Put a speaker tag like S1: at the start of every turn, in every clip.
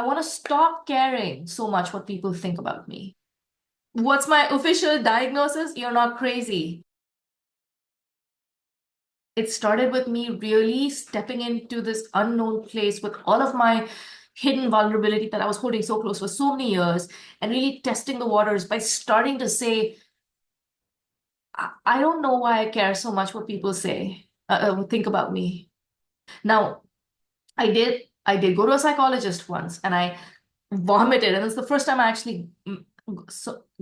S1: I want to stop caring so much what people think about me. What's my official diagnosis? You're not crazy. It started with me really stepping into this unknown place with all of my hidden vulnerability that I was holding so close for so many years and really testing the waters by starting to say, I don't know why I care so much what people say, think about me. Now, I did go to a psychologist once and I vomited. And it's the first time I actually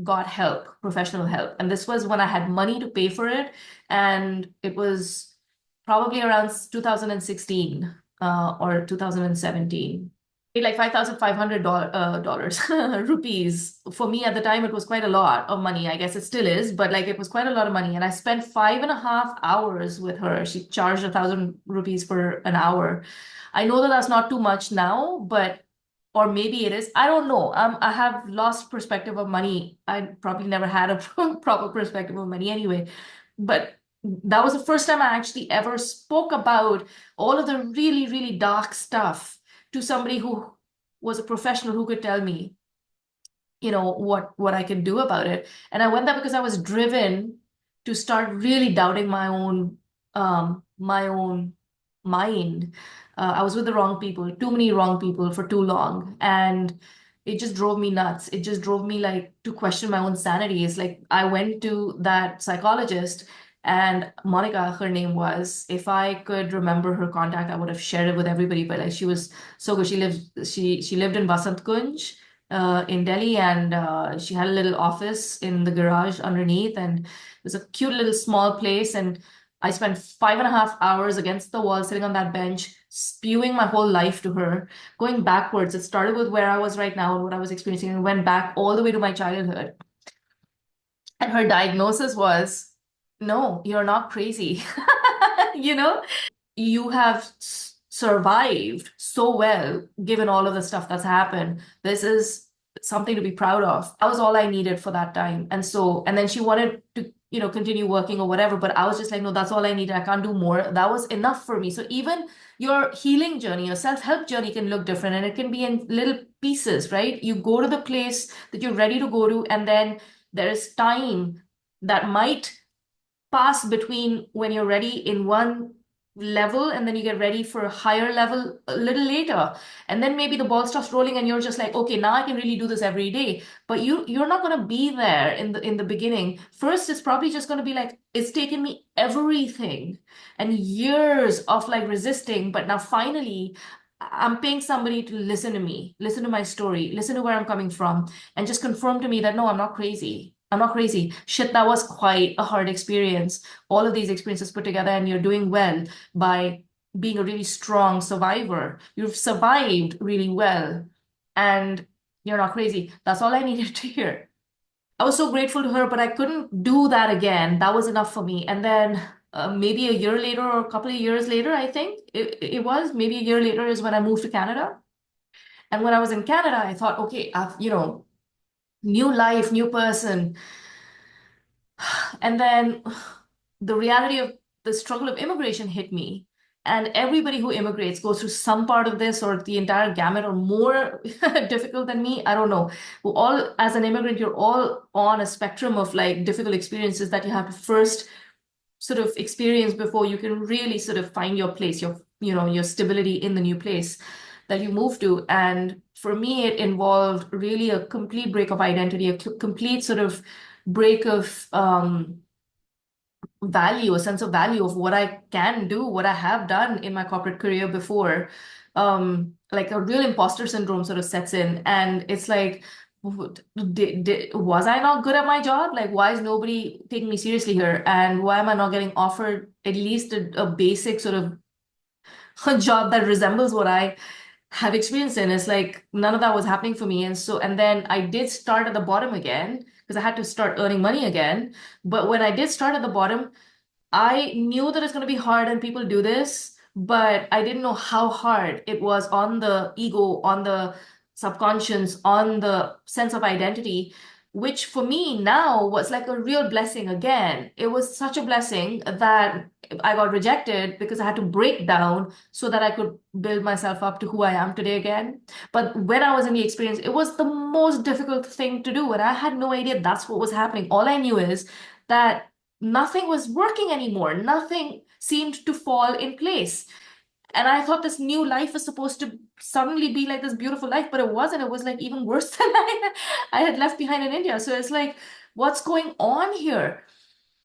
S1: got help, professional help. And this was when I had money to pay for it. And it was probably around 2016 or 2017. Paid like $5,500 rupees. For me at the time, it was quite a lot of money. I guess it still is, but like it was quite a lot of money. And I spent 5.5 hours with her. She charged 1,000 rupees for an hour. I know that that's not too much now, but or maybe it is. I don't know. I have lost perspective of money. I probably never had a proper perspective of money anyway. But that was the first time I actually ever spoke about all of the really, really dark stuff to somebody who was a professional who could tell me, what I could do about it. And I went there because I was driven to start really doubting my own mind. I was with the wrong people, too many wrong people for too long, and it just drove me nuts. It just drove me like to question my own sanity. It's like I went to that psychologist. And Monica, her name was, if I could remember her contact, I would have shared it with everybody. But like she was so good. She lived in Basant Kunj, in Delhi, and she had a little office in the garage underneath, and it was a cute little small place. And I spent 5.5 hours against the wall, sitting on that bench, spewing my whole life to her, going backwards. It started with where I was right now and what I was experiencing, and went back all the way to my childhood. And her diagnosis was, no, you're not crazy. You know? You have survived so well given all of the stuff that's happened. This is something to be proud of. That was all I needed for that time. And then she wanted to, continue working or whatever, but I was just like, no, that's all I needed. I can't do more. That was enough for me. So even your healing journey, your self-help journey can look different, and it can be in little pieces, right? You go to the place that you're ready to go to, and then there is time that might pass between when you're ready in one level and then you get ready for a higher level a little later, and then maybe the ball starts rolling and you're just like, okay, now I can really do this every day. But you're not going to be there in the beginning. First, it's probably just going to be like, it's taken me everything and years of like resisting, but now finally I'm paying somebody to listen to me, listen to my story, listen to where I'm coming from, and just confirm to me that no, I'm not crazy. I'm not crazy. Shit, that was quite a hard experience. All of these experiences put together, and you're doing well by being a really strong survivor. You've survived really well, and you're not crazy. That's all I needed to hear. I was so grateful to her, but I couldn't do that again. That was enough for me. And then maybe a year later or a couple of years later, I think it was maybe a year later is when I moved to Canada. And when I was in Canada, I thought, okay, new life, new person. And then the reality of the struggle of immigration hit me. And everybody who immigrates goes through some part of this or the entire gamut or more difficult than me. I don't know. All as an immigrant, you're all on a spectrum of like difficult experiences that you have to first sort of experience before you can really sort of find your place, your stability in the new place that you move to. And for me, it involved really a complete break of identity, a complete sort of break of value, a sense of value of what I can do, what I have done in my corporate career before. Like a real imposter syndrome sort of sets in, and it's like, was I not good at my job? Like, why is nobody taking me seriously here? And why am I not getting offered at least a basic sort of a job that resembles what I have experience in? It's like none of that was happening for me. And then I did start at the bottom again because I had to start earning money again. But when I did start at the bottom, I knew that it's going to be hard and people do this, but I didn't know how hard it was on the ego, on the subconscious, on the sense of identity which for me now was like a real blessing again. It was such a blessing that I got rejected because I had to break down so that I could build myself up to who I am today again. But when I was in the experience, it was the most difficult thing to do. And I had no idea that's what was happening. All I knew is that nothing was working anymore. Nothing seemed to fall in place. And I thought this new life was supposed to suddenly be like this beautiful life, but it wasn't. It was like even worse than I had left behind in India. So it's like, what's going on here?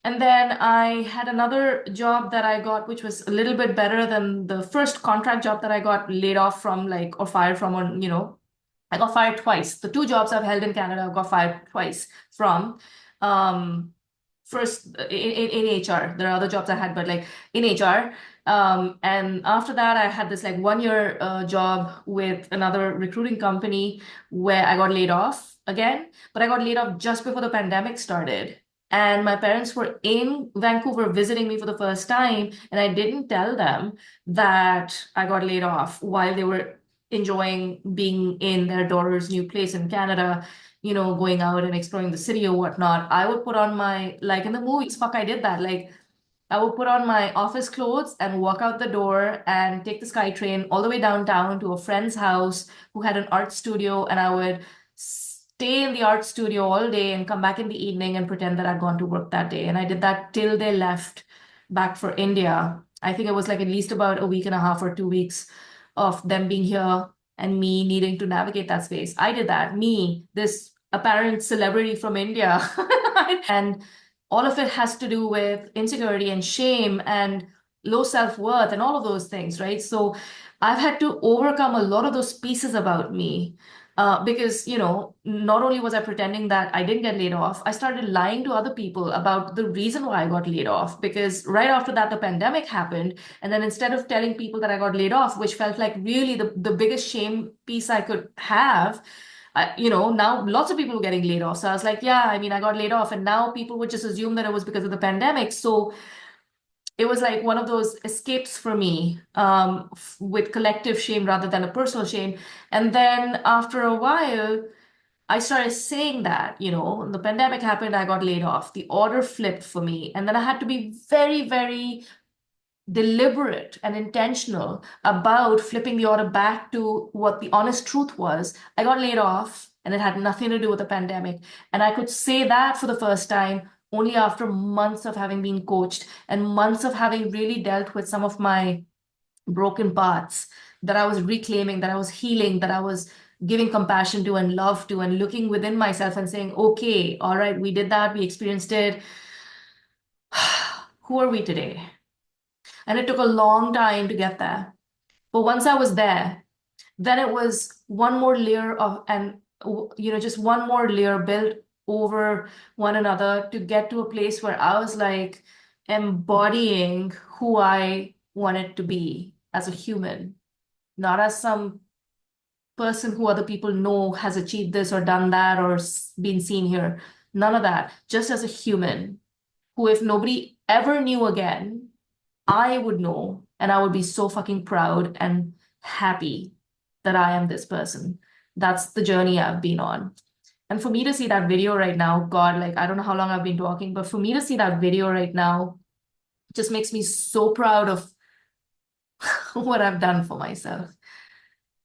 S1: And then I had another job that I got, which was a little bit better than the first contract job that I got laid off from, like, or fired from, on, I got fired twice. The two jobs I've held in Canada, I got fired twice from. Um, First in HR. There are other jobs I had, but like in HR. And after that, I had this like 1 year job with another recruiting company where I got laid off again, but I got laid off just before the pandemic started. And my parents were in Vancouver visiting me for the first time, and I didn't tell them that I got laid off while they were enjoying being in their daughter's new place in Canada, going out and exploring the city or whatnot. I would put on my, like in the movies, fuck, I did that. Like, I would put on my office clothes and walk out the door and take the SkyTrain all the way downtown to a friend's house who had an art studio, and I would stay in the art studio all day and come back in the evening and pretend that I'd gone to work that day. And I did that till they left back for India. I think it was like at least about a week and a half or 2 weeks of them being here and me needing to navigate that space. I did that. Me, this apparent celebrity from India. And all of it has to do with insecurity and shame and low self-worth and all of those things, right? So I've had to overcome a lot of those pieces about me. Because, not only was I pretending that I didn't get laid off, I started lying to other people about the reason why I got laid off. Because right after that, the pandemic happened. And then instead of telling people that I got laid off, which felt like really the biggest shame piece I could have, now lots of people were getting laid off. So I was like, yeah, I mean, I got laid off. And now people would just assume that it was because of the pandemic. So it was like one of those escapes for me, with collective shame rather than a personal shame. And then after a while, I started saying that, the pandemic happened, I got laid off. The order flipped for me. And then I had to be very, very deliberate and intentional about flipping the order back to what the honest truth was. I got laid off and it had nothing to do with the pandemic. And I could say that for the first time only after months of having been coached and months of having really dealt with some of my broken parts that I was reclaiming, that I was healing, that I was giving compassion to and love to, and looking within myself and saying, okay, all right, we did that, we experienced it. Who are we today? And it took a long time to get there. But once I was there, then it was one more layer of, and just one more layer built over one another to get to a place where I was like embodying who I wanted to be as a human, not as some person who other people know has achieved this or done that or been seen here. None of that. Just as a human who, if nobody ever knew again, I would know, and I would be so fucking proud and happy that I am this person. That's the journey I've been on. And for me to see that video right now, God, like, I don't know how long I've been talking, but for me to see that video right now just makes me so proud of what I've done for myself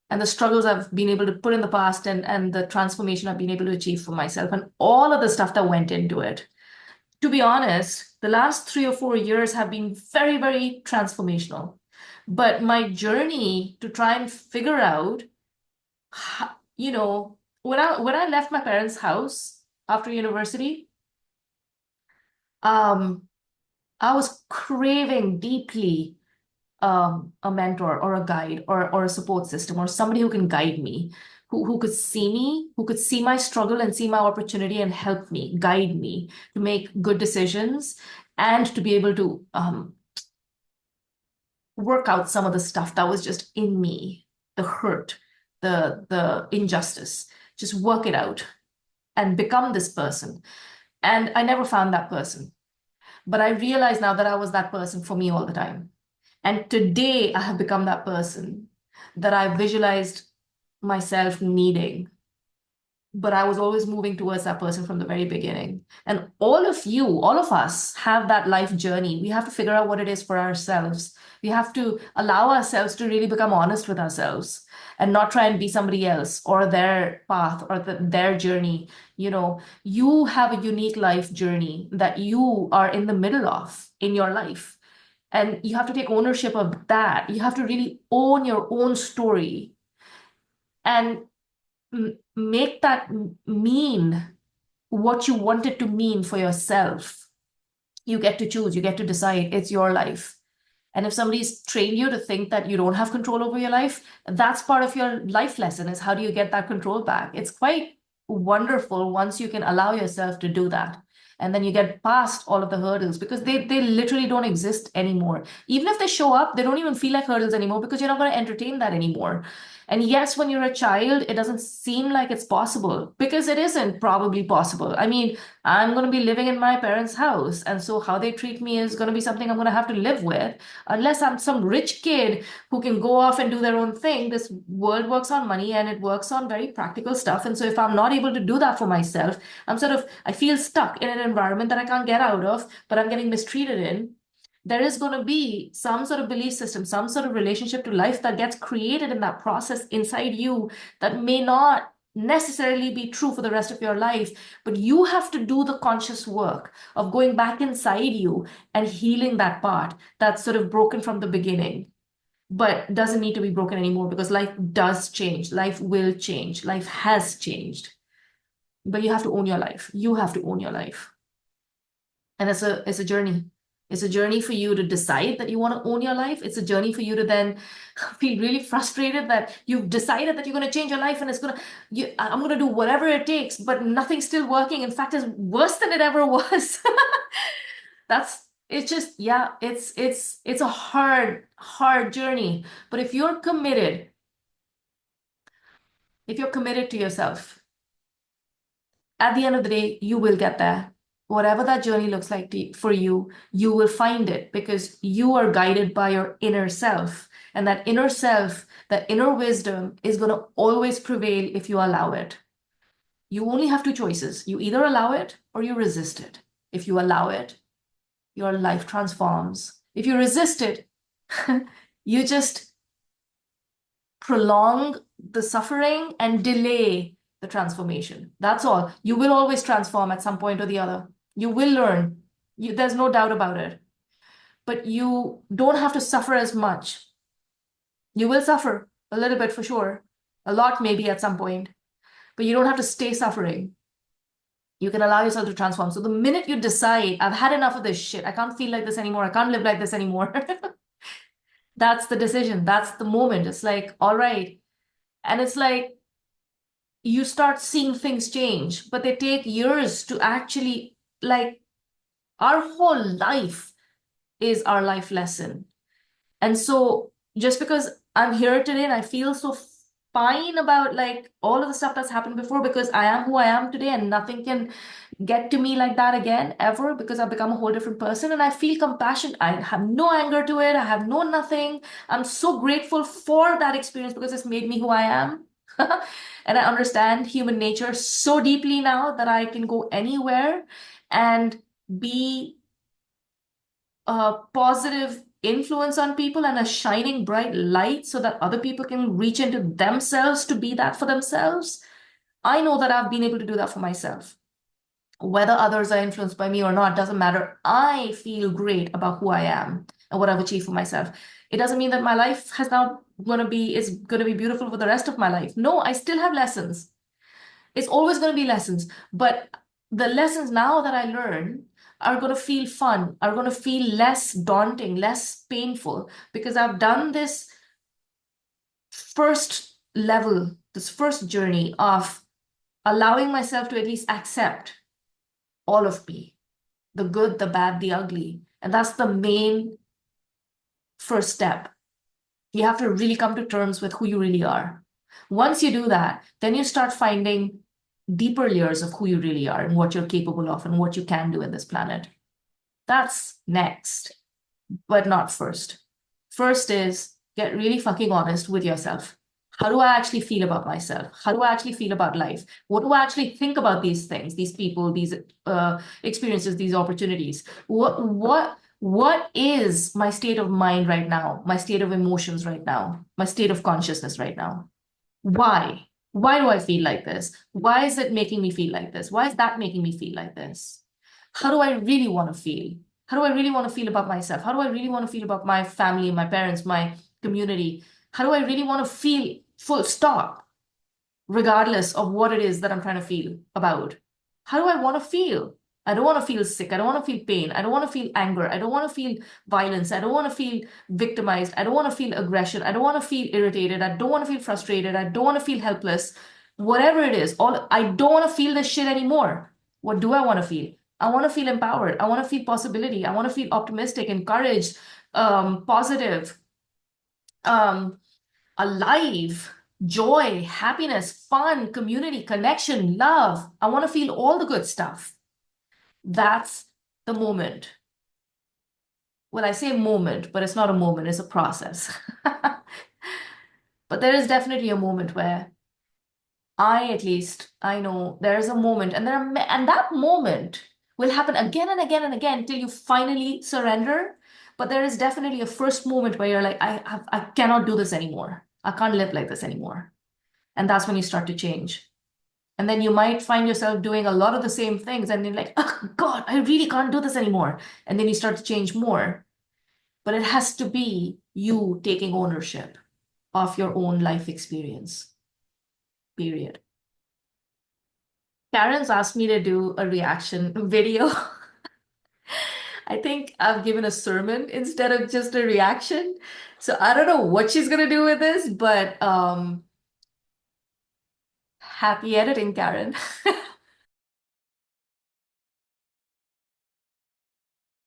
S1: and the struggles I've been able to put in the past, and the transformation I've been able to achieve for myself and all of the stuff that went into it. To be honest, the last 3 or 4 years have been very, very transformational. But my journey to try and figure out, when I left my parents' house after university, um, I was craving deeply a mentor or a guide or a support system or somebody who can guide me, who could see me, who could see my struggle and see my opportunity and help me, guide me to make good decisions and to be able to work out some of the stuff that was just in me, the hurt, the injustice, just work it out and become this person. And I never found that person. But I realize now that I was that person for me all the time. And today I have become that person that I visualized myself needing but I was always moving towards that person from the very beginning. And all of you, all of us have that life journey. We have to figure out what it is for ourselves. We have to allow ourselves to really become honest with ourselves and not try and be somebody else or their path or their journey. You have a unique life journey that you are in the middle of in your life. And you have to take ownership of that. You have to really own your own story and make that mean what you want it to mean for yourself. You get to choose, you get to decide. It's your life. And if somebody's trained you to think that you don't have control over your life, that's part of your life lesson is how do you get that control back? It's quite wonderful once you can allow yourself to do that. And then you get past all of the hurdles because they literally don't exist anymore. Even if they show up, they don't even feel like hurdles anymore because you're not going to entertain that anymore. And yes, when you're a child, it doesn't seem like it's possible because it isn't probably possible. I mean, I'm going to be living in my parents' house. And so how they treat me is going to be something I'm going to have to live with. Unless I'm some rich kid who can go off and do their own thing, this world works on money and it works on very practical stuff. And so if I'm not able to do that for myself, I feel stuck in an environment that I can't get out of, but I'm getting mistreated in. There is going to be some sort of belief system, some sort of relationship to life that gets created in that process inside you that may not necessarily be true for the rest of your life, but you have to do the conscious work of going back inside you and healing that part that's sort of broken from the beginning, but doesn't need to be broken anymore because life does change. Life will change. Life has changed. But you have to own your life. You have to own your life. And it's a journey. It's a journey for you to decide that you want to own your life. It's a journey for you to then feel really frustrated that you've decided that you're going to change your life and I'm going to do whatever it takes, but nothing's still working. In fact, it's worse than it ever was. It's just, yeah, it's a hard journey. But if you're committed to yourself, at the end of the day, you will get there. Whatever that journey looks like for you, you will find it because you are guided by your inner self. And that inner self, that inner wisdom is going to always prevail if you allow it. You only have two choices. You either allow it or you resist it. If you allow it, your life transforms. If you resist it, you just prolong the suffering and delay the transformation. That's all. You will always transform at some point or the other. You will learn. There's no doubt about it. But you don't have to suffer as much. You will suffer a little bit for sure. A lot maybe at some point. But you don't have to stay suffering. You can allow yourself to transform. So the minute you decide, I've had enough of this shit, I can't feel like this anymore, I can't live like this anymore, that's the decision. That's the moment. It's like, all right. And it's like, you start seeing things change, but they take years to actually, like, our whole life is our life lesson. And so just because I'm here today and I feel so fine about like all of the stuff that's happened before because I am who I am today and nothing can get to me like that again ever because I've become a whole different person and I feel compassion. I have no anger to it. I have no nothing. I'm so grateful for that experience because it's made me who I am. And I understand human nature so deeply now that I can go anywhere and be a positive influence on people and a shining bright light so that other people can reach into themselves to be that for themselves. I know that I've been able to do that for myself. Whether others are influenced by me or not doesn't matter. I feel great about who I am and what I've achieved for myself. It doesn't mean that my life is going to be beautiful for the rest of my life. No, I still have lessons. It's always going to be lessons, but the lessons now that I learn are going to feel fun, are going to feel less daunting, less painful, because I've done this first level, this first journey of allowing myself to at least accept all of me, the good, the bad, the ugly. And that's the main first step. You have to really come to terms with who you really are. Once you do that, then you start finding deeper layers of who you really are and what you're capable of and what you can do in this planet. That's next, but not first. First is get really fucking honest with yourself. How do I actually feel about myself? How do I actually feel about life? What do I actually think about these things, these people, these experiences, these opportunities? What is my state of mind right now? My state of emotions right now? My state of consciousness right now? Why? Why do I feel like this? Why is it making me feel like this? Why is that making me feel like this? How do I really want to feel? How do I really want to feel about myself? How do I really want to feel about my family, my parents, my community? How do I really want to feel full stop, regardless of what it is that I'm trying to feel about? How do I want to feel? I don't want to feel sick. I don't want to feel pain. I don't want to feel anger. I don't want to feel violence. I don't want to feel victimized. I don't want to feel aggression. I don't want to feel irritated. I don't want to feel frustrated. I don't want to feel helpless. Whatever it is, all I don't want to feel this shit anymore. What do I want to feel? I want to feel empowered. I want to feel possibility. I want to feel optimistic, encouraged, positive, um, alive, joy, happiness, fun, community, connection, love. I want to feel all the good stuff. That's the moment. Well, I say moment, but it's not a moment, it's a process. But there is definitely a moment where at least, I know there's a moment, and and that moment will happen again and again and again till you finally surrender. But there is definitely a first moment where you're like, I cannot do this anymore. I can't live like this anymore. And that's when you start to change. And then you might find yourself doing a lot of the same things, and you're like, oh God, I really can't do this anymore. And then you start to change more. But it has to be you taking ownership of your own life experience, period. Karen's asked me to do a reaction video. I think I've given a sermon instead of just a reaction. So I don't know what she's gonna do with this, but happy editing, Karen.